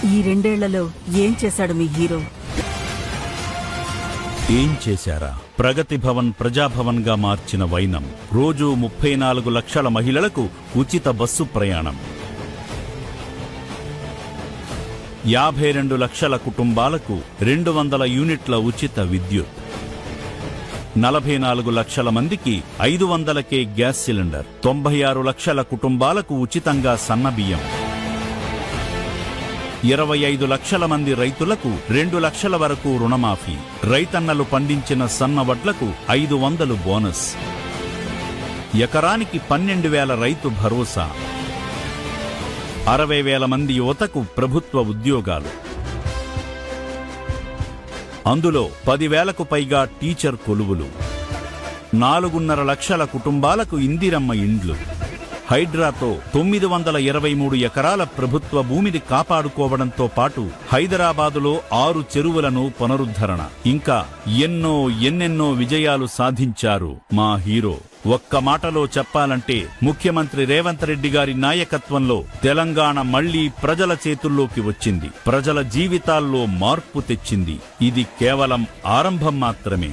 ఈ 2 ఏళ్లలో ఏం చేశాడు మీ హీరో? ఏం చేశారా? ప్రగతి భవన్ ప్రజాభవన్ గా మార్చిన వైనం. రోజూ 34 లక్షల మహిళలకు ఉచిత బస్సు ప్రయాణం. 52 లక్షల కుటుంబాలకు 200 యూనిట్ల ఉచిత విద్యుత్. 44 లక్షల మందికి 500కే గ్యాస్ సిలిండర్. 96 లక్షల కుటుంబాలకు ఉచితంగా సన్నబియ్యం. 25 లక్షల మంది రైతులకు 2 లక్షల వరకు రుణమాఫీ. రైతన్నలు పండించిన సన్న వడ్లకు 500 బోనస్. ఎకరానికి 12,000 రైతు భరోసా. 60,000 మంది యువతకు ప్రభుత్వ ఉద్యోగాలు. అందులో 10,000కు పైగా టీచర్ కొలువులు. 4.5 లక్షల కుటుంబాలకు ఇందిరమ్మ ఇండ్లు. హైడ్రాతో 923 ఎకరాల ప్రభుత్వ భూమిని కాపాడుకోవడంతో పాటు హైదరాబాదులో 6 చెరువులను పునరుద్ధరణ. ఇంకా ఎన్నెన్నో విజయాలు సాధించారు మా హీరో. ఒక్క మాటలో చెప్పాలంటే ముఖ్యమంత్రి రేవంత్ రెడ్డి గారి నాయకత్వంలో తెలంగాణ మళ్లీ ప్రజల చేతుల్లోకి వచ్చింది. ప్రజల జీవితాల్లో మార్పు తెచ్చింది. ఇది కేవలం ఆరంభం మాత్రమే.